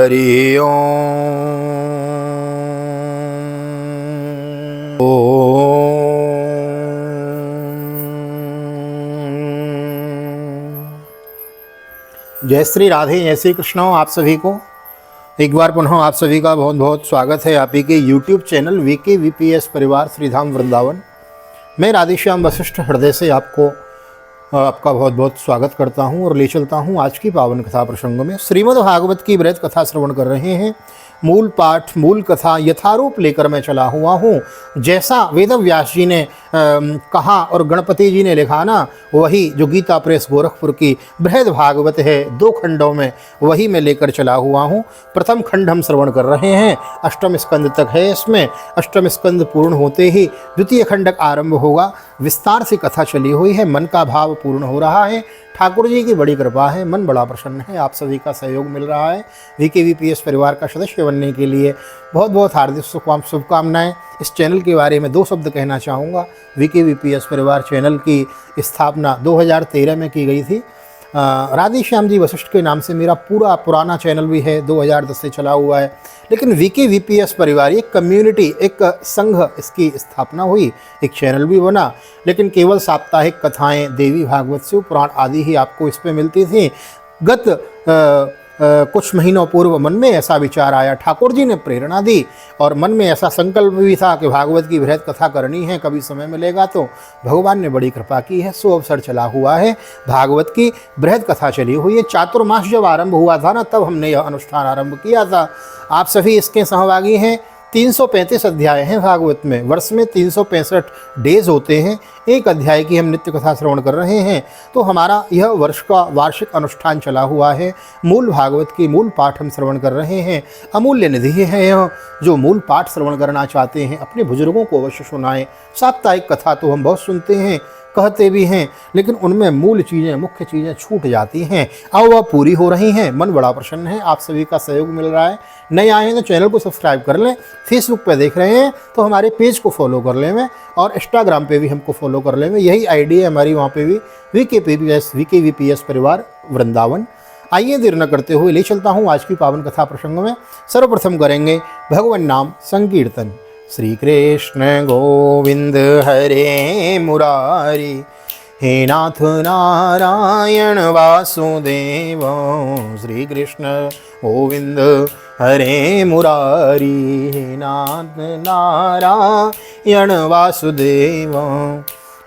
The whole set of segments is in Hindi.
हरि जय श्री राधे, जय श्री कृष्ण। आप सभी को एक बार पुनः आप सभी का बहुत बहुत स्वागत है आप ही के YouTube चैनल VKVPS परिवार श्रीधाम वृंदावन। मैं राधेश्याम वशिष्ठ हृदय से आपका बहुत बहुत स्वागत करता हूं और ले चलता हूं आज की पावन कथा प्रसंग में। श्रीमद् भागवत की बृहत कथा श्रवण कर रहे हैं। मूल पाठ मूल कथा यथारूप लेकर मैं चला हुआ हूँ। जैसा वेद व्यास जी ने कहा और गणपति जी ने लिखा ना, वही जो गीता प्रेस गोरखपुर की बृहद भागवत है 2 खंडों में, वही मैं लेकर चला हुआ हूँ। प्रथम खंड हम श्रवण कर रहे हैं, अष्टम स्कंद तक है इसमें। अष्टम स्कंद पूर्ण होते ही द्वितीय खंड आरंभ होगा। विस्तार से कथा चली हुई है, मन का भाव पूर्ण हो रहा है। ठाकुर जी की बड़ी कृपा है, मन बड़ा प्रसन्न है। आप सभी का सहयोग मिल रहा है। VKVPS परिवार का सदस्य बनने के लिए बहुत बहुत हार्दिक शुभकामनाएं। इस चैनल के बारे में 2 शब्द कहना चाहूँगा। VKVPS परिवार चैनल की स्थापना 2013 में की गई थी। राधेश्याम जी वशिष्ठ के नाम से मेरा पुराना चैनल भी है, 2010 से चला हुआ है। लेकिन VKVPS परिवार एक कम्युनिटी, एक संघ, इसकी स्थापना हुई, एक चैनल भी बना। लेकिन केवल साप्ताहिक कथाएं देवी भागवत शिव पुराण आदि ही आपको इस पे मिलती थी। गत कुछ महीनों पूर्व मन में ऐसा विचार आया, ठाकुर जी ने प्रेरणा दी और मन में ऐसा संकल्प भी था कि भागवत की बृहद कथा करनी है, कभी समय मिलेगा तो। भगवान ने बड़ी कृपा की है, सो अवसर चला हुआ है। भागवत की बृहद कथा चली हुई है। चातुर्मास जब आरंभ हुआ था ना, तब हमने यह अनुष्ठान आरंभ किया था। आप सभी इसके सहभागी हैं। 335 अध्याय हैं भागवत में। वर्ष में 365 डेज होते हैं। एक अध्याय की हम नित्य कथा श्रवण कर रहे हैं। तो हमारा यह वर्ष का वार्षिक अनुष्ठान चला हुआ है। मूल भागवत की मूल पाठ हम श्रवण कर रहे हैं। अमूल्य निधि है यह। जो मूल पाठ श्रवण करना चाहते हैं अपने बुजुर्गों को अवश्य सुनाएं। साप्ताहिक कथा तो हम बहुत सुनते हैं, कहते भी हैं, लेकिन उनमें मूल चीज़ें, मुख्य चीज़ें छूट जाती हैं। अब वह पूरी हो रही हैं। मन बड़ा प्रसन्न है। आप सभी का सहयोग मिल रहा है। नए आए हैं तो चैनल को सब्सक्राइब कर लें। फेसबुक पे देख रहे हैं तो हमारे पेज को फॉलो कर लें और इंस्टाग्राम पे भी हमको फॉलो कर लें। यही आईडी है हमारी, वहाँ पे भी VKVPS परिवार वृंदावन। आइए देर न करते हुए ले चलता हूँ आज की पावन कथा प्रसंग में। सर्वप्रथम करेंगे भगवान नाम संकीर्तन। श्री कृष्ण गोविंद हरे मुरारी, हे नाथ नारायण वासुदेव। श्री कृष्ण गोविंद हरे मुरारी, हे नाथ नारायण वासुदेव।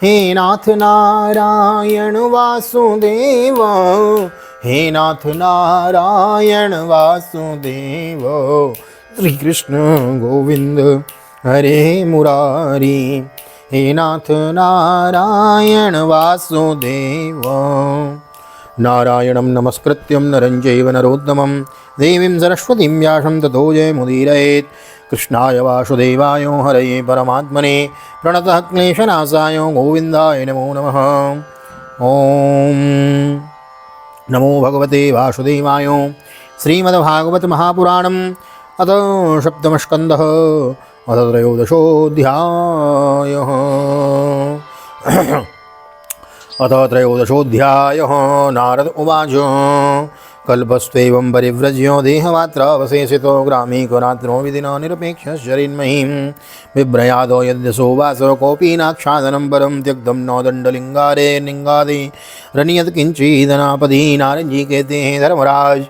हे नाथ नारायण वासुदेव, हे नाथ नारायण वासुदेव। श्री कृष्ण गोविंद हरे मुरारी, हे नाथ नारायण वासुदेव। नारायणं नमस्कृत्यं नरं चैव नरोत्तमं देवीं सरस्वतीं व्यासं ततो जयमुदीरयेत्। कृष्णाय वासुदेवाय हरये परमात्मने प्रणतः क्लेशनाशाय गोविन्दाय नमो नमः। ओम नमो भगवते वासुदेवाय। श्रीमद्भागवत महापुराणम् अथ सप्तमस्कन्धः अथ त्रयोदशोऽध्यायः। अथ त्रयोदशोऽध्यायः। नारद उवाच कल्पस्त्वेवं परिव्रज्यो देहमात्रावशेषितो ग्रामीकरात्रो विधिना निरपेक्षशरीन्महीं बिभ्रयादो यद्यसो वासो कोऽपि नाक्षादनं परं त्यक्तं नो दण्डलिङ्गारे लिङ्गादि रनियत किञ्चिदनापदी। नारद जी कहते हैं, धर्मराज,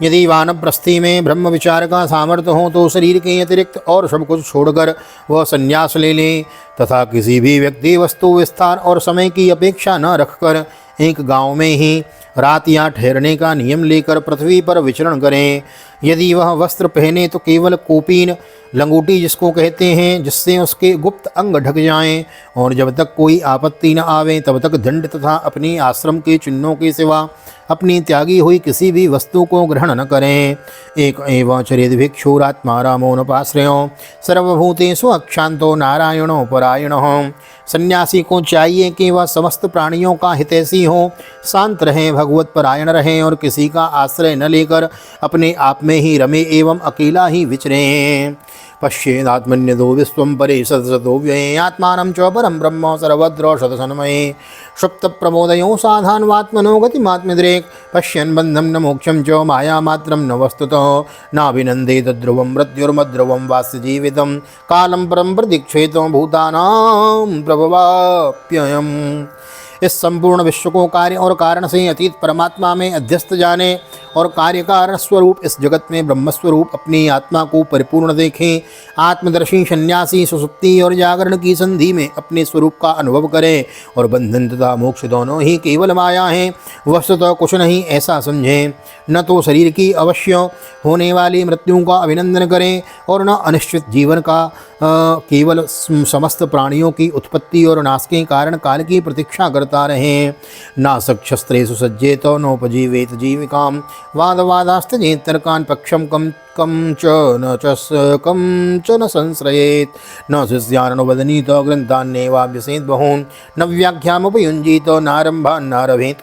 यदि वानप्रस्थी में ब्रह्म विचार का सामर्थ्य हो तो शरीर के अतिरिक्त और सब कुछ छोड़कर वह संन्यास ले ले, तथा किसी भी व्यक्ति, वस्तु, विस्तार और समय की अपेक्षा न रखकर एक गांव में ही रात या ठहरने का नियम लेकर पृथ्वी पर विचरण करें। यदि वह वस्त्र पहने तो केवल कोपीन, लंगोटी जिसको कहते हैं, जिससे उसके गुप्त अंग ढक जाएं, और जब तक कोई आपत्ति न आवे तब तक दंड तथा अपनी आश्रम के चिन्हों के सिवा अपनी त्यागी हुई किसी भी वस्तु को ग्रहण न करें। एक एवं चरित भिक्षुरात्मा रामोनपाश्रयो सर्वभूतेषु अक्षांतो नारायणो परायणो। सन्यासी को चाहिए कि वह समस्त प्राणियों का हितैषी हो, शांत रहें, भगवत परायण रहें और किसी का आश्रय न लेकर अपने आप में ही रमे एवं अकेला ही विचरें। पश्येदात्मन्यतो विश्वं परे सदसतो व्यये आत्मानं च परं ब्रह्म सर्वत्र शतसन्मये सुप्तप्रबोधयो साधान्वात्मनो गतिमात्मद्रेक् पश्यन् बन्धं न मोक्षं च मायामात्रं न वस्तुतः नाभिनन्देत ध्रुवं मृत्युर्मध्रुवं वास्य जीवितं कालं परं प्रतीक्षेतो भूतानां प्रभवाप्ययम्। इस संपूर्ण विश्व को कार्य और कारण से अतीत परमात्मा में अध्यस्त जाने और कार्य कारण स्वरूप इस जगत में ब्रह्मस्वरूप अपनी आत्मा को परिपूर्ण देखें। आत्मदर्शी सन्यासी सुसुप्ति और जागरण की संधि में अपने स्वरूप का अनुभव करें और बंधन तथा मोक्ष दोनों ही केवल माया हैं, वस्तुतः कुछ नहीं ऐसा समझें। न तो शरीर की अवश्य होने वाली मृत्यु का अभिनंदन करें और न अनिश्चित जीवन का केवल समस्त प्राणियों की उत्पत्ति और नाश के कारण काल की प्रतीक्षा करता रहें। नासक्षस्त्रेषु सज्जेत नोपजीवेत जीविकाम वादवादास्तजेत तर्कान् पक्षम कम च न संश्रयेत न शिष्यान् वदनीत ग्रन्थान्नेवाभ्यसेत् बहून् न व्याख्यामुपयुञ्जीत नारम्भान् नारभेत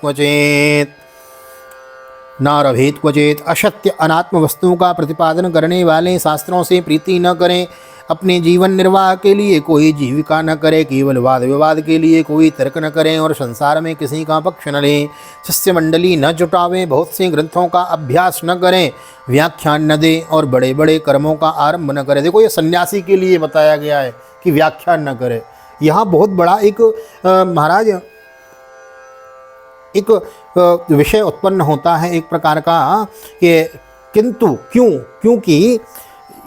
क्वचेत। असत्य अनात्म वस्तुओं का प्रतिपादन करने वाले शास्त्रों से प्रीति न करें। अपने जीवन निर्वाह के लिए कोई जीविका न करे, केवल वाद विवाद के लिए कोई तर्क न करें और संसार में किसी का पक्ष न लें। शिष्य मंडली न जुटावें, बहुत से ग्रंथों का अभ्यास न करें, व्याख्यान न दें और बड़े बड़े कर्मों का आरंभ न करें। देखो, ये सन्यासी के लिए बताया गया है कि व्याख्यान न करे। यहाँ बहुत बड़ा एक महाराज एक विषय उत्पन्न होता है एक प्रकार का कि किंतु क्योंकि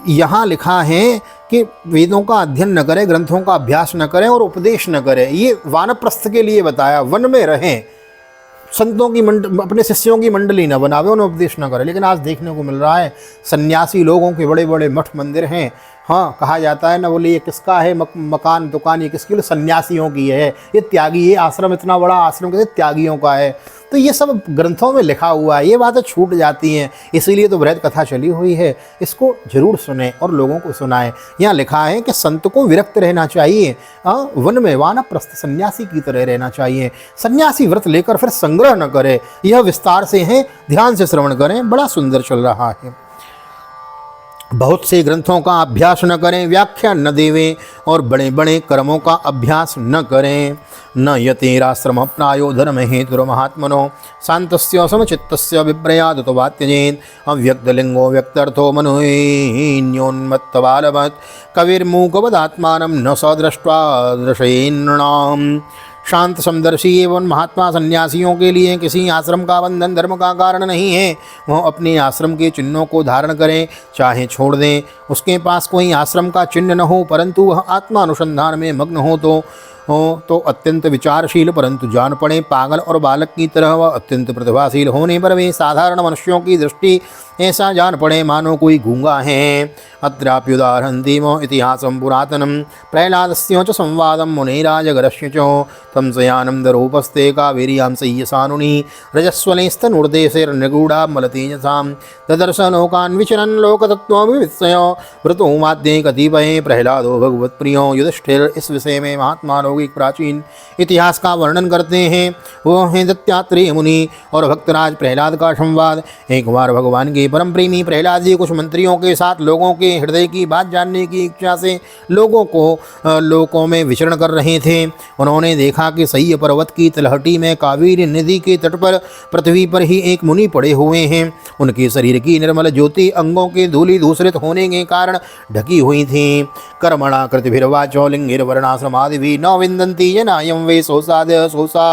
यहाँ लिखा है कि वेदों का अध्ययन न करें, ग्रंथों का अभ्यास न करें और उपदेश न करें। ये वानप्रस्थ के लिए बताया, वन में रहें, संतों की अपने शिष्यों की मंडली न बनावे, उन्हें उपदेश न करें। लेकिन आज देखने को मिल रहा है सन्यासी लोगों के बड़े बड़े मठ मंदिर हैं। हाँ, कहा जाता है ना, बोले ये किसका है मकान दुकान, ये किसकी? सन्यासियों की है, ये त्यागी, ये आश्रम इतना बड़ा आश्रम कहते त्यागियों का है। तो ये सब ग्रंथों में लिखा हुआ है, ये बातें छूट जाती हैं। इसीलिए तो बृहद कथा चली हुई है, इसको जरूर सुने और लोगों को सुनाएं। यहाँ लिखा है कि संत को विरक्त रहना चाहिए, वन में वानप्रस्थ सन्यासी की तरह रहना चाहिए। सन्यासी व्रत लेकर फिर संग्रह न करे। यह विस्तार से है, ध्यान से श्रवण करें, बड़ा सुंदर चल रहा है। बहुत से ग्रंथों का अभ्यास न करें, व्याख्या न देवें और बड़े बड़े कर्मों का अभ्यास न करें। न यतेराश्रम प्रायो धर्म हेतुर्महात्मनो शांतस्य समचित्तस्य विप्रयादत वात्यजेत। अव्यक्तलिंगो व्यक्तर्थो मनोन्मत्तबालवत् कविर्मूकवदात्मानं न सदृष्ट्वा दर्शयेन्नृणाम्। शांत समदर्शी एवं महात्मा सन्यासियों के लिए किसी आश्रम का बंधन धर्म का कारण नहीं है। वह अपने आश्रम के चिन्हों को धारण करें, चाहे छोड़ दें। उसके पास कोई आश्रम का चिन्ह न हो, परंतु वह आत्मानुसंधान में मग्न हो तो अत्यंत विचारशील, परंतु जान पड़े पागल और बालक की तरह वह अत्यंत प्रतिभाशील होने पर वे साधारण मनुष्यों की दृष्टि ऐसा जान पड़े मानो कोई गूंगा है। अत्राप्युदाहरन्तीम इतिहासं पुरातनं प्रह्लादस्य च संवादं मुनेराजगरस्य च तं सयानन्दरूपस्ते कावेर्यां सय्यसानुनि रजस्वलेस्तनुर्देशैर्निगूढा मलतेजसां ददर्श लोकान् विचरन् लोकतत्त्वविवित्सय व्रतो माध्ये कतिपये प्रह्लादो भगवत्प्रियो युधिष्ठिर। इस विषय में महात्मा लोग एक प्राचीन इतिहास का वर्णन करते हैं। वह है दत्तात्रेय मुनि और भक्तराज प्रह्लाद का संवाद। एक बार भगवान के परम प्रेमी प्रह्लाद जी कुछ मंत्रियों के साथ लोगों के हृदय की बात जानने की इच्छा से लोकों में विचरण कर रहे थे। उन्होंने देखा कि सह्य पर्वत की तलहटी में कावेरी नदी के तट पर पृथ्वी पर ही एक मुनि पड़े हुए हैं। उनके शरीर की निर्मल ज्योति अंगों के धूलि धूसरित होने के कारण ढकी हुई थी। कर्मणा कृतिभिर्वाचो लिंगैर्वर्णाश्रमादिभिः न विन्दन्ति जनायं वे सोसाद्य सोसा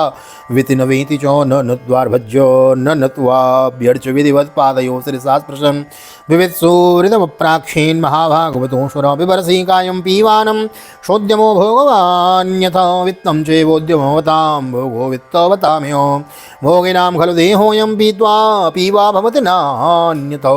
विति न वेति चो न द्वारभज्यो न नत्वाभ्यर्च विधिवत् पादयो श्रीशास्त्रशं विवित्सूरितमप्राक्षेन् महाभागवतोऽसुर बिभर्षि कायं पीवानं शोद्यमो भोगवान्यथा वित्तं चैवोद्यमवतां भोगो वित्तवताम्यो भोगिनां खलु देहोऽयं पीत्वा पीवा भवति नान्यतो।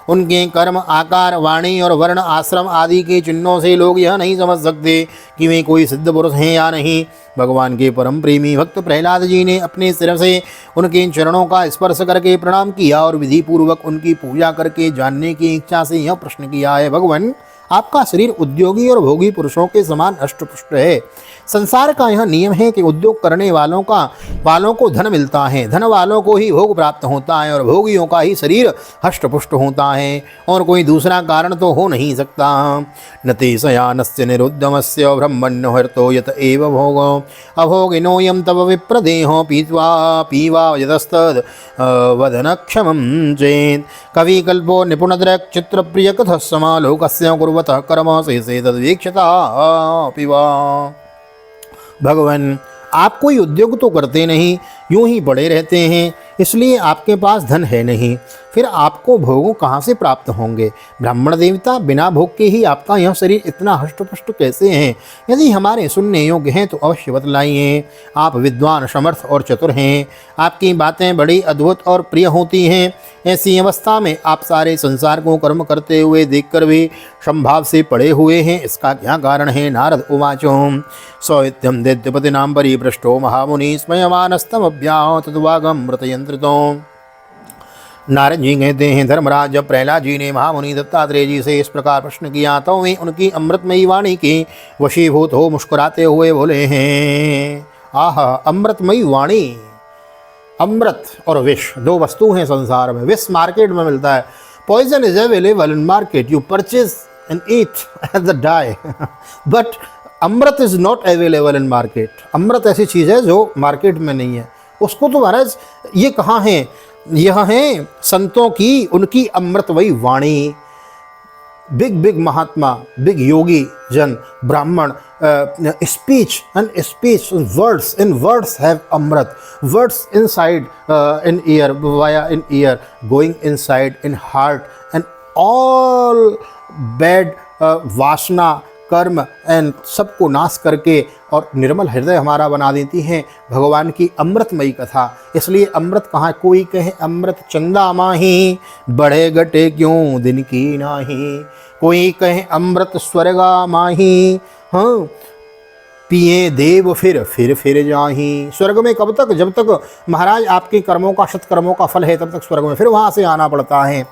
उनके कर्म, आकार, वाणी और वर्ण, आश्रम आदि के चिन्हों से लोग यह नहीं समझ सकते कि वे कोई सिद्ध पुरुष हैं या नहीं। भगवान के परम प्रेमी भक्त प्रह्लाद जी ने अपने सिर से उनके चरणों का स्पर्श करके प्रणाम किया और विधि पूर्वक उनकी पूजा करके जानने की इच्छा से यह प्रश्न किया है, भगवान आपका शरीर उद्योगी और भोगी पुरुषों के समान अष्टपुष्ट है। संसार का यह नियम है कि उद्योग करने वालों को धन मिलता है, धन वालों को ही भोग प्राप्त होता है और भोगियों का ही शरीर हष्टपुष्ट होता है, और कोई दूसरा कारण तो हो नहीं सकता। न ते शयानस्य निरुद्धमस्य ब्रह्मण्यो हर्तो यत एव भोगो अभोगिनोऽयं तव विप्रदेहो पीवा यतस्तद् वदनक्षमं चेत्। कविकल्पो निपुणदृक् चित्रप्रिय कथः समालोकस्य कुर्वतः कर्म शेषे तद्वीक्षता पिवा। भगवान, आप कोई उद्योग तो करते नहीं, यूं ही पड़े रहते हैं, इसलिए आपके पास धन है नहीं, फिर आपको भोगों कहाँ से प्राप्त होंगे? ब्राह्मण देवता, बिना भोग के ही आपका यह शरीर इतना हष्टपुष्ट कैसे हैं? यदि हमारे सुनने योग्य हैं तो अवश्य बतलाइए। आप विद्वान, समर्थ और चतुर हैं, आपकी बातें बड़ी अद्भुत और प्रिय होती हैं। ऐसी अवस्था में आप सारे संसार को कर्म करते हुए देखकर भी संभाव से पड़े हुए हैं, इसका क्या कारण है? नारद उवाचो सौत्यम दैत्यपति नाम परिपृष्टो महामुनि स्मयमानस्तम अभ्याह तद्वागम मृतयंत्रितो। नारद जी कहते हैं, धर्मराज, जब प्रहलाद जी ने महामुनि दत्तात्रेय जी से इस प्रकार प्रश्न किया तो वे उनकी अमृतमयी वाणी के वशीभूत हो मुस्कुराते हुए बोले हैं। आह, अमृतमयी वाणी। अमृत और विष दो वस्तु हैं संसार में। विष मार्केट में मिलता है, poison is available in market, you purchase and eat as a die, but amrit is not available in market. अमृत ऐसी चीज़ है जो मार्केट में नहीं है, उसको तो महाराज ये कहाँ है? यह है संतों की, उनकी अमृतमयी वाणी। बिग महात्मा, बिग योगी जन, ब्राह्मण, speech and speech words have amrit. Words inside in ear, via in ear, going inside in heart, and all bad वासना, कर्म एंड सबको नाश करके और निर्मल हृदय हमारा बना देती हैं भगवान की अमृतमयी कथा। इसलिए अमृत कहाँ? कोई कहे अमृत चंदा माही, बढ़े घटे क्यों दिन की नाही। कोई कहे अमृत स्वर्गा माही, हाँ, पिए देव फिर जाही। स्वर्ग में कब तक? जब तक महाराज आपके कर्मों का, सत्कर्मों का फल है, तब तक स्वर्ग में, फिर वहाँ से आना पड़ता है।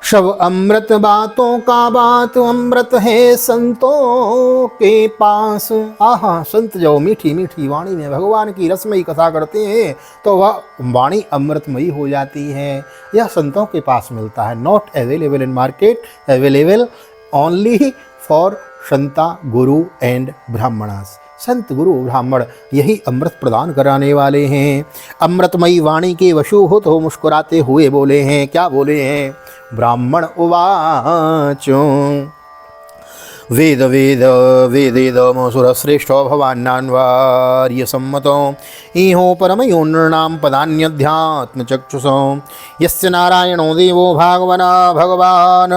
शव अमृत बातों का बात अमृत है संतों के पास। आहा, संत जो मीठी मीठी वाणी में भगवान की रसमयी कथा करते हैं तो वह वाणी अमृतमयी हो जाती है। यह संतों के पास मिलता है। Not available in market, available only for santa guru and Brahmanas. संत गुरु ब्राह्मण यही अमृत प्रदान कराने वाले हैं। अमृतमयी वाणी के वशूभूत हो मुस्कुराते हुए बोले हैं। क्या बोले हैं? ब्राह्मण उवाचो वेद वेदेदमुसुरश्रेष्ठो भवान्नान्वार्य सम्मतो इहो परमयो नृणां पदान्यध्यात्मचक्षुषो यस्य नारायणो देवो भगवान्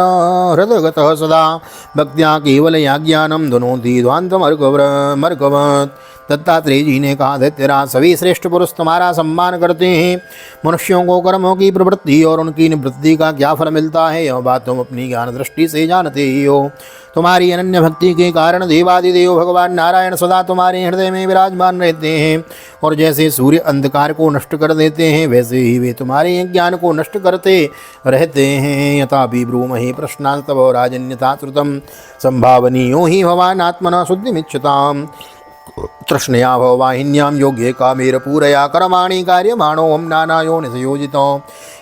हृदयगतः सदा भक्त्या केवलया ज्ञानं दुनोति ध्वान्तमर्कवत्। दत्तात्रेय जी ने कहा, दैत्यराज, सभी श्रेष्ठ पुरुष तुम्हारा सम्मान करते हैं। मनुष्यों को कर्मों की प्रवृत्ति और उनकी निवृत्ति का क्या फल मिलता है, यह बात तुम अपनी ज्ञान दृष्टि से जानते ही हो। तुम्हारी अनन्य भक्ति के कारण देवादिदेव भगवान नारायण सदा तुम्हारे हृदय में विराजमान रहते हैं, और जैसे सूर्य अंधकार को नष्ट कर देते हैं वैसे ही वे तुम्हारे ज्ञान को नष्ट करते रहते हैं। यथा बिब्रूमहि प्रश्नास्तव राजन्यथा श्रुतम संभावनीयो ही भवान आत्मना शुद्धिमिच्छताम् तृष्णया भववाहिन्यां योग्ये कामेर पूरया कर्माणि कार्यमाणोऽहं नानायोनिसयोजितो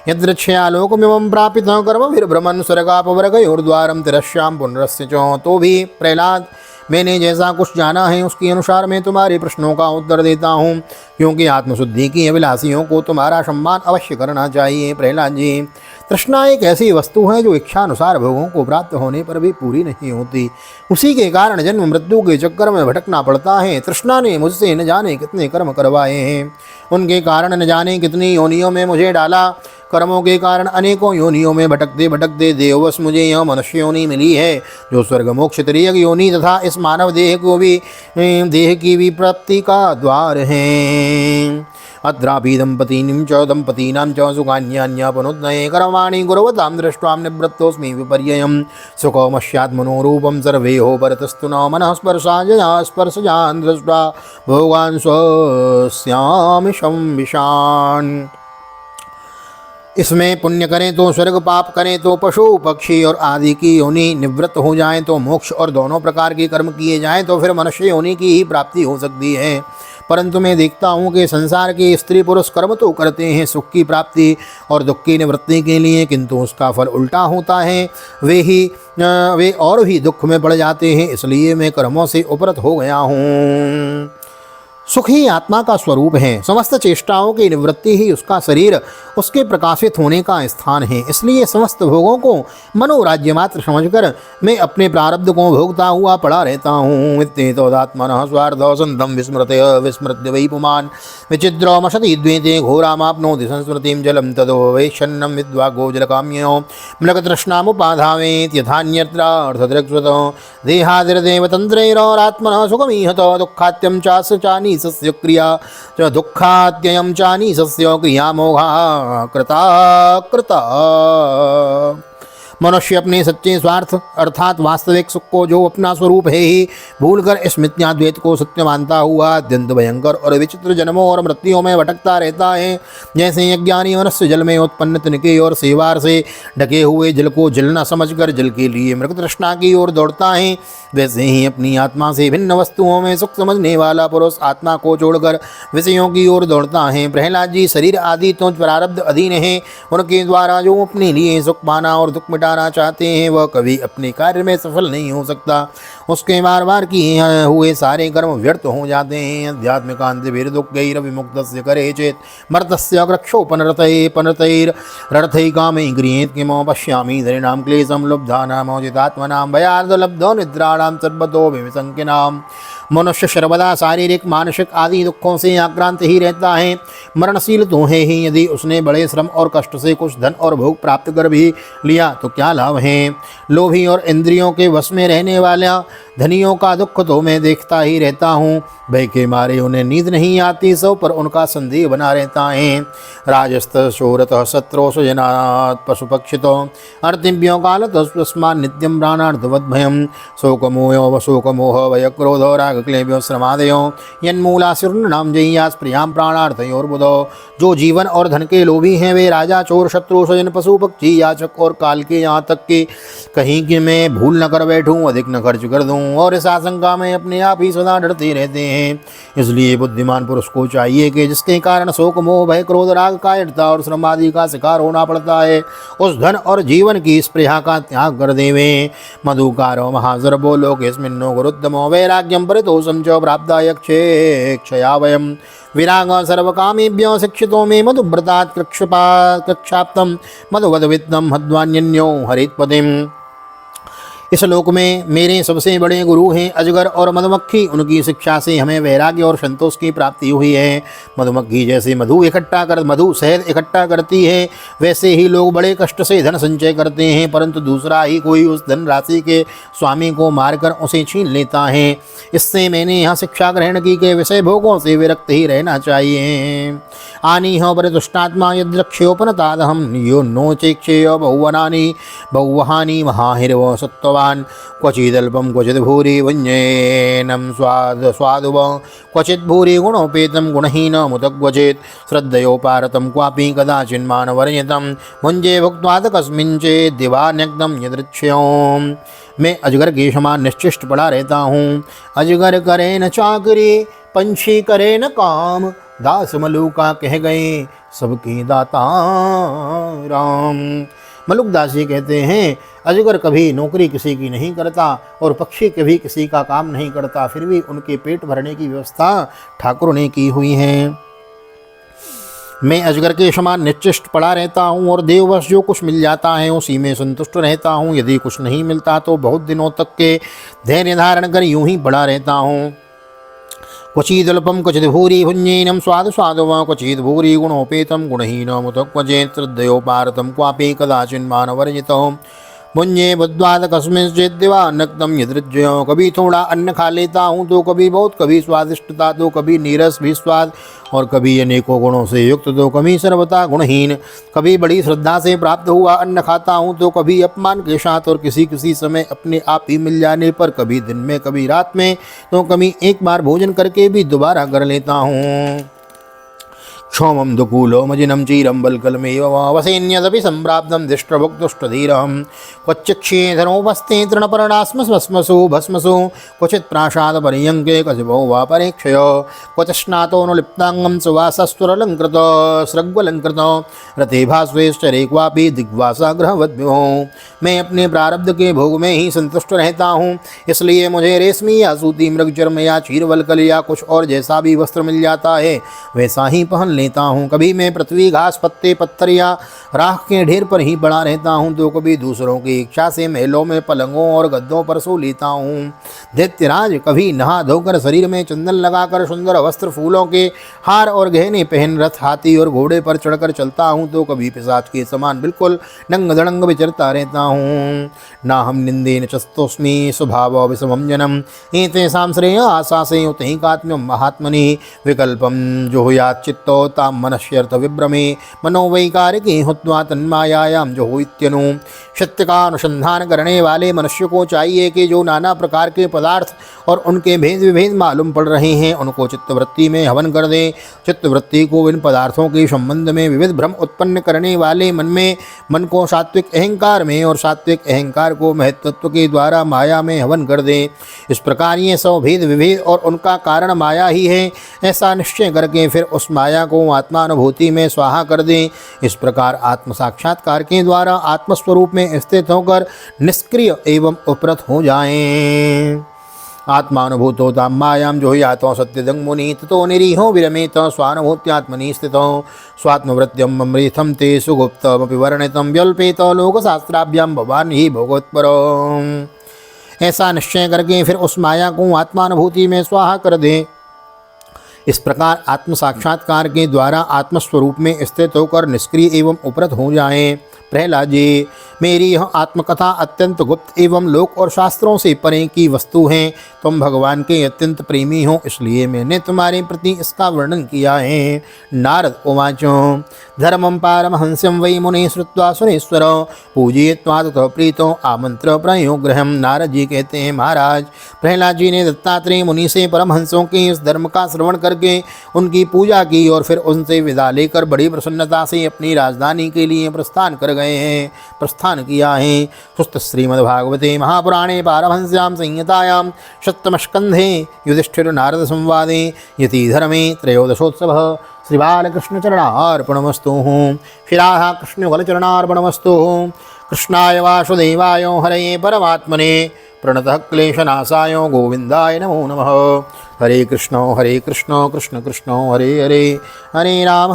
यदृच्छया लोकमिमं प्रापितः कर्मभिर्भ्रमन् स्वर्गापवर्गयोर्द्वारं तिरस्यां पुनरस्य च। तो भी प्रहलाद, मैंने जैसा कुछ जाना है उसके अनुसार मैं तुम्हारे प्रश्नों का उत्तर देता हूँ, क्योंकि आत्मशुद्धि की अभिलाषियों को तुम्हारा सम्मान अवश्य करना चाहिए। प्रहलाद जी, तृष्णा एक ऐसी वस्तु है जो इच्छानुसार भोगों को प्राप्त होने पर भी पूरी नहीं होती। उसी के कारण जन्म मृत्यु के चक्कर में भटकना पड़ता है। तृष्णा ने मुझसे न जाने कितने कर्म करवाए हैं, उनके कारण न जाने कितनी योनियों में मुझे डाला। कर्मों के कारण अनेकों योनियों में भटकते भटकते देववश मुझे यह मनुष्य योनि मिली है, जो स्वर्ग मोक्ष त्रियग योनि तथा इस मानव देह की भी प्राप्ति का द्वार है। अत्रापि दंपतीनां च सुखान्यान्यापनुत्नये कर्माणि कुर्वतां दृष्ट्वा निवृत्तोऽस्मि विपर्ययं सुखमस्यात्मनोरूपं सर्वेहो परतस्तु न मनः स्पर्शजान् दृष्ट्वा भोगान् स्वस्यामि संविशान्। इसमें पुण्य करें तो स्वर्ग, पाप करें तो पशु पक्षी और आदि की योनि, निवृत्त हो जाएं तो मोक्ष और दोनों प्रकार के कर्म किए जाएं तो फिर मनुष्य योनि की ही प्राप्ति हो सकती है। परंतु मैं देखता हूँ कि संसार के स्त्री पुरुष कर्म तो करते हैं सुख की प्राप्ति और दुख की निवृत्ति के लिए, किंतु उसका फल उल्टा होता है। वे और भी दुख में पड़ जाते हैं। इसलिए मैं कर्मों से उपरत हो गया हूँ। सुख ही आत्मा का स्वरूप है। समस्त चेष्टाओं की निवृत्ति ही उसका शरीर, उसके प्रकाशित होने का स्थान है। इसलिए समस्त भोगों को मनोराज्य मात्र समझकर मैं अपने प्रारब्ध को भोगता हुआ पड़ा रहता हूँ। इत्येतदात्मनः स्वार्थो संतम विस्मृत्य वै पुमान् विचिद्रोमशति द्वैते घोरामाप्नोति संस्मृतिं जलं तदो वैश्यन्नं विद्वा गोजलकाम्यो मृगतृष्णामुपाधावेत् यथान्यत्रार्थदृक्स्वतो देहादिर्देव तन्त्रैरात्मनः सुखमीहत दुःखात्यं चास्य चानि सस्य क्रिया च दुःखात्ययं चानि सस्य क्रिया मोघा कृता। मनुष्य अपने सच्चे स्वार्थ अर्थात वास्तविक सुख को, जो अपना स्वरूप है ही, भूलकर इस मिथ्याद्वैत को सत्य मानता हुआ अत्यंत भयंकर और विचित्र जन्मों और मृत्युओं में भटकता रहता है। जैसे अज्ञानी मनुष्य जल में उत्पन्न तिनके और सेवार से ढके हुए जल को जल न समझकर जल के लिए मृग तृष्णा की ओर दौड़ता है, वैसे ही अपनी आत्मा से भिन्न वस्तुओं में सुख समझने वाला पुरुष आत्मा को छोड़कर विषयों की ओर दौड़ता है। प्रहलाद जी शरीर आदि तो प्रारब्ध अधीन है, उनके द्वारा जो अपने लिए सुख पाना और दुख मिटाना चाहते हैं वह कभी अपने कार्य में सफल नहीं हो सकता। उसके बार बार किए हुए सारे कर्म व्यर्थ हो जाते हैं। अध्यात्म कांति भीर दुख गैर विमुक्तस्य करे चेत मर्तस्य रक्षोपनरतैरर्थै कामै गृहेत किमो पश्यामि धरिणां क्लेशं लुब्धानामोजितात्मनां भयार्ध लब्धो निद्राणां सर्वतो विसंकिनाम्। मनुष्य सर्वदा शारीरिक मानसिक आदि दुखों से आक्रांत ही रहता है। मरणशील तो है ही। यदि उसने बड़े श्रम और कष्ट से कुछ धन और भोग प्राप्त कर भी लिया तो क्या लाभ है। लोभी और इंद्रियों के वश में रहने वाला धनियों का दुख तो मैं देखता ही रहता हूँ। भय के मारे उन्हें नींद नहीं आती, सब पर उनका संदेह बना रहता है। राजस्थ शोरतः शत्रो सुजनात् पशुपक्षितो अर्तिभ्यो कालत तस्मान् नित्यं प्राणार्थवद्भयं शोकमोह भय क्रोधो रागक्लेभ्यो श्रमादयो यन्मूलासुरनाम जय्यास प्रियां प्राणार्थयोर्बुधो। जो जीवन और धन के लोभी हैं वे राजा, चोर, शत्रु, स्वजन, पशु पक्षी, याचक और काल के, यहाँ तक कि कहीं कि मैं भूल न कर बैठूं, अधिक न खर्च कर दूं और इस आशंका में अपने आप ही सदा डरते रहते हैं। इसलिए बुद्धिमान पुरुष को चाहिए कि जिसके कारण शोक मोह भय क्रोध राग कायरता और श्रम आदि का शिकार होना पड़ता है, उस धन और जीवन की स्पृहा का त्याग कर देवे। मधुकारो महाजर बोलो केस्मिन्नो गुरुद्दमो वैराग्यम परितोषं च प्राप्ताय क्षया वयम् विराग सर्वकामेभ्यो शिक्षितो मे मधुव्रतात् कक्षाप्तं मधुवद्वित्तं हद्वान्यन्यो हरित्पदिम्। इस लोक में मेरे सबसे बड़े गुरु हैं अजगर और मधुमक्खी। उनकी शिक्षा से हमें वैराग्य और संतोष की प्राप्ति हुई है। मधुमक्खी जैसे मधु शहद इकट्ठा करती है, वैसे ही लोग बड़े कष्ट से धन संचय करते हैं, परंतु दूसरा ही कोई उस धन राशि के स्वामी को मारकर उसे छीन लेता है। इससे मैंने यह शिक्षा ग्रहण की कि विषय भोगों से विरक्त ही रहना चाहिए। आनी हो परितुष्टात्मा यद्रक्ष्योपनतादहम यो नो चेक्षेय बहुवहानि महाहिरव सत्त्ववान् क्वचिदल्पं क्वचिद् भूरि वन्येनं स्वादुव क्वचिद् भूरि गुणोपेतं गुणहीनमुतक्वचित् श्रद्धयोपारतं क्वापि कदाचिन्मानवर्यतं भुञ्जे भुक्त्वा कस्मिंश्चित् दिवान्यक्तं यदृच्छयोम्। मैं अजगर के समान निश्चिष्ट पड़ा रहता हूँ। अजगर करे न चाकरी, पंछी करे न काम, दास मलूका कह गए सबके दाता राम। मलुकदास जी कहते हैं अजगर कभी नौकरी किसी की नहीं करता और पक्षी कभी किसी का काम नहीं करता, फिर भी उनके पेट भरने की व्यवस्था ठाकुर ने की हुई है। मैं अजगर के समान निश्चिष्ट पड़ा रहता हूँ और देववश जो कुछ मिल जाता है उसी में संतुष्ट रहता हूँ। यदि कुछ नहीं मिलता तो बहुत दिनों तक के धैर्य धारण कर यूं ही पड़ा रहता हूँ। क्वचिदल्पं क्वचिद् भूरि भुञ्जीनं स्वादुव क्वचिद् भूरि गुणोपेतं गुणहीनमुत क्वचित् श्रद्धयोपारतं क्वापि कदाचिन्मानवर्जितो भुञ्जे बुद्ध्वाद कस्मिंश्चित् दिवान्यक्तं यदृच्छयो। कभी थोड़ा अन्न खा लेता हूँ तो कभी बहुत, कभी स्वादिष्टता तो कभी नीरस भी स्वाद, और कभी अनेकों गुणों से युक्त तो कभी सर्वथा गुणहीन। कभी बड़ी श्रद्धा से प्राप्त हुआ अन्न खाता हूँ तो कभी अपमान के साथ, और किसी किसी समय अपने आप ही मिल जाने पर, कभी दिन में कभी रात में, तो कभी एक बार भोजन करके भी दोबारा कर लेता हूँ। क्षोमं दुकूलोमजिनं चीरं बल्कलमेव वसेन्यदपि सम्प्राप्तं दिष्ट्रभुक्तुष्टधीरहं क्वचिक्षेधनोपस्थे तृणपर्णास्मस्मसु भस्मसु क्वचित् प्रासादपर्यङ्के कसिभो वा परीक्षय क्वचस्नातोऽनुलिप्ताङ्गं सुवासस्तुरलङ्कृत स्रग्वलङ्कृत रथे भास्वेश्चरे क्वापि दिग्वासाग्रहवद्भ्यो। मैं अपने प्रारब्ध के भोग में ही संतुष्ट रहता हूँ, इसलिए मुझे रेशमी या सूती मृगचर्म या चीरवलकल या कुछ और जैसा भी वस्त्र मिल जाता है वैसा ही पहन लेता हूँ। कभी मैं पृथ्वी, घास, पत्ते, पत्थर या राख के ढेर पर ही पड़ा रहता हूँ, तो कभी दूसरों की इच्छा से महलों में पलंगों और गद्दों पर सो लेता हूँ। दैत्यराज, कभी नहा धोकर शरीर में चंदन लगाकर सुंदर वस्त्र, फूलों के हार और गहने पहन रथ, हाथी और घोड़े पर चढ़कर चलता हूँ, तो कभी पिशाच के समान बिल्कुल नंग धड़ंग विचरता रहता हूँ। ना हम निंदेन चस्तोस्मि स्वभाव विषमं जनम एतेषां श्रेय आशासे उतैकात्म्यं महात्मनि विकल्पं जुहुयात् चित्तो तां मनस्यर्थ विभ्रमे मनोवैकारिकी हुत्वा तन्मायायां जुहुइत्यनु। सत्य का अनुसंधान करने वाले मनुष्य को चाहिए कि जो नाना प्रकार के पदार्थ और उनके भेद विभेद मालूम पड़ रहे हैं उनको चित्तवृत्ति में हवन कर दे। चित्तवृत्ति को इन पदार्थों के संबंध में विविध भ्रम उत्पन्न करने वाले मन को सात्विक अहंकार में और सात्विक अहंकार को महत्त्व के द्वारा माया में हवन कर दे। इस प्रकार ये सब भेद विभेद और उनका कारण माया ही है, ऐसा निश्चय करके फिर उस माया को आत्मानुभूति में स्वाहा कर दे। इस प्रकार आत्म साक्षात्कार के द्वारा आत्मस्वरूप में स्थित होकर निष्क्रिय एवं उपरत हो जाएं। आत्मानुभूतो तां मायां जुहुयातो सत्यदं मुनि ततो निरीहो विरमेत स्वानुभूत्यात्मनि स्थितो स्वात्मवृत्त्यं अमृतं ते सुगुप्तमपि वर्णितं व्यल्पेत लोकशास्त्राभ्यां भवान् हि भोगोत्परो। ऐसा निश्चय करके फिर उस माया को आत्मानुभूति में स्वाहा कर दें। इस प्रकार आत्म साक्षात्कार के द्वारा आत्मस्वरूप में स्थित होकर निष्क्रिय एवं उपरत हो जाएं। प्रहलाद जी, मेरी यह आत्मकथा अत्यंत गुप्त एवं लोक और शास्त्रों से परे की वस्तु है। तुम भगवान के अत्यंत प्रेमी हो, इसलिए मैंने तुम्हारे प्रति इसका वर्णन किया है। नारद उवाचो धर्मं पारमहंस्यं वै मुने श्रुत्वा सुरेश्वर पूजयित्वा ततः प्रीतो आमंत्र प्रयोग्रहम। नारद जी कहते हैं, महाराज प्रहलाद जी ने दत्तात्रेय मुनि से परमहंसों के इस धर्म का श्रवण करके उनकी पूजा की और फिर उनसे विदा लेकर बड़ी प्रसन्नता से अपनी राजधानी के लिए प्रस्थान प्रस्थान किया है। सुस्त श्रीमद्भागवते महापुराणे पारमहंस्यां संहितायां सप्तमस्कन्धे युधिष्ठिर नारद संवादे यतिधर्मे त्रयोदशोत्सव श्री बालकृष्ण चरणार्पणमस्तु। श्री राधा कृष्ण वलचरणार्पणमस्तु। कृष्णाय वासुदेवाय हरये परमात्मने प्रणतः क्लेशनाशाय गोविंदाय नमो नमः। हरे कृष्ण कृष्ण कृष्ण हरे हरे, हरे राम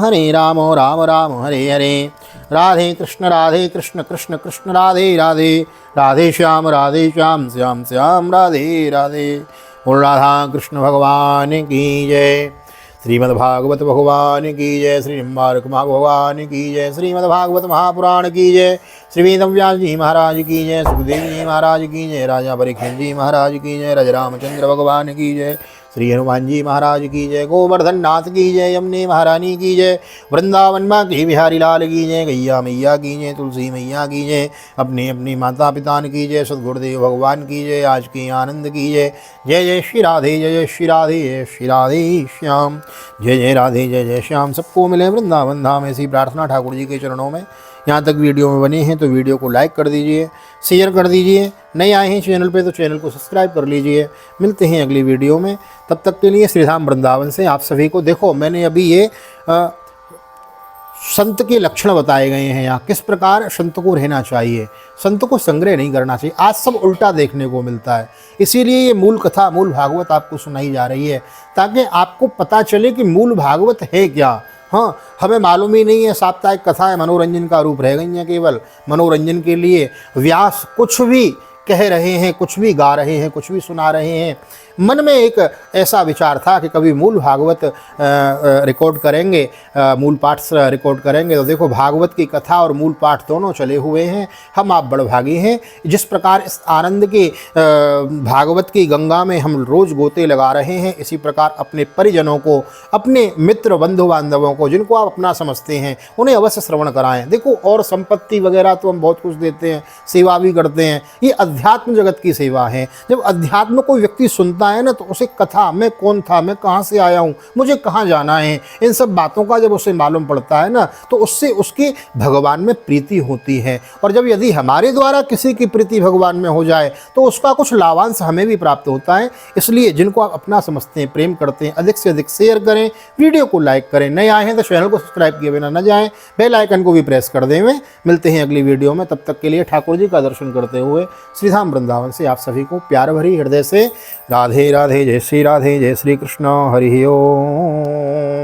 राम राम हरे हरे। राधे कृष्ण कृष्ण कृष्ण राधे राधे, राधे श्याम श्याम श्याम राधे राधे। बोल राधा कृष्ण भगवान की जय। श्रीमद्भागवत भगवान की जय। श्री निम्बारक भगवान की जय। श्रीमद्भागवत महापुराण की जय। श्री वेदव्यास जी महाराज की जय। सुखदेव जी महाराज की जय। राजा परीक्षित जी महाराज की जय। राजा रामचंद्र भगवान की जय। श्री हनुमान जी महाराज की जय। गोवर्धन नाथ की जय। यमुने महारानी की जय। वृंदावन माँ की बिहारी लाल की जय। गैया मैया की जय। तुलसी मैया की जय। अपने अपने माता पिता की जय। सद्गुरुदेव भगवान की जय। आज के आनंद की जय। जय जय श्री राधे, जय जय श्री राधे, जय श्री राधे श्याम। जय जय राधे, जय जय श्याम। सबको मिले वृंदावन धाम, ऐसी प्रार्थना ठाकुर जी के चरणों में। यहाँ तक वीडियो में बने हैं तो वीडियो को लाइक कर दीजिए, शेयर कर दीजिए। नए आए हैं चैनल पे तो चैनल को सब्सक्राइब कर लीजिए। मिलते हैं अगली वीडियो में, तब तक के लिए श्रीधाम वृंदावन से आप सभी को। देखो मैंने अभी ये संत के लक्षण बताए गए हैं यहाँ, किस प्रकार संत को रहना चाहिए, संत को संग्रह नहीं करना चाहिए। आज सब उल्टा देखने को मिलता है, इसीलिए ये मूल कथा, मूल भागवत आपको सुनाई जा रही है, ताकि आपको पता चले कि मूल भागवत है क्या। हाँ, हमें मालूम ही नहीं है, साप्ताहिक कथाएं मनोरंजन का रूप रह गई हैं, केवल मनोरंजन के लिए व्यास कुछ भी कह रहे हैं, कुछ भी गा रहे हैं, कुछ भी सुना रहे हैं। मन में एक ऐसा विचार था कि कभी मूल भागवत रिकॉर्ड करेंगे, मूल पाठ रिकॉर्ड करेंगे। तो देखो भागवत की कथा और मूल पाठ दोनों चले हुए हैं। हम आप बड़भागी हैं। जिस प्रकार इस आनंद के भागवत की गंगा में हम रोज़ गोते लगा रहे हैं, इसी प्रकार अपने परिजनों को, अपने मित्र बंधु बांधवों को, जिनको आप अपना समझते हैं, उन्हें अवश्य श्रवण कराएं। देखो और संपत्ति वगैरह तो हम बहुत कुछ देते हैं, सेवा भी करते हैं, ये अध्यात्म जगत की सेवा है। जब अध्यात्म कोई व्यक्ति सुनता है ना, तो उसे कथा, मैं कौन था, मैं कहाँ से आया हूँ, मुझे कहाँ जाना है, इन सब बातों का जब उसे मालूम पड़ता है ना, तो उससे उसकी भगवान में प्रीति होती है। और जब यदि हमारे द्वारा किसी की प्रीति भगवान में हो जाए तो उसका कुछ लाभांश हमें भी प्राप्त होता है। इसलिए जिनको आप अपना समझते हैं, प्रेम करते हैं, अधिक से अधिक शेयर करें, वीडियो को लाइक करें, नए आए हैं तो चैनल को सब्सक्राइब किए बिना न जाएं, बेल आइकन को भी प्रेस कर दें। मिलते हैं अगली वीडियो में, तब तक के लिए ठाकुर जी का दर्शन करते हुए श्रीधाम वृंदावन से आप सभी को प्यार भरी हृदय से राधे राधे, जय श्री राधे, जय श्री कृष्ण, हरि ओम।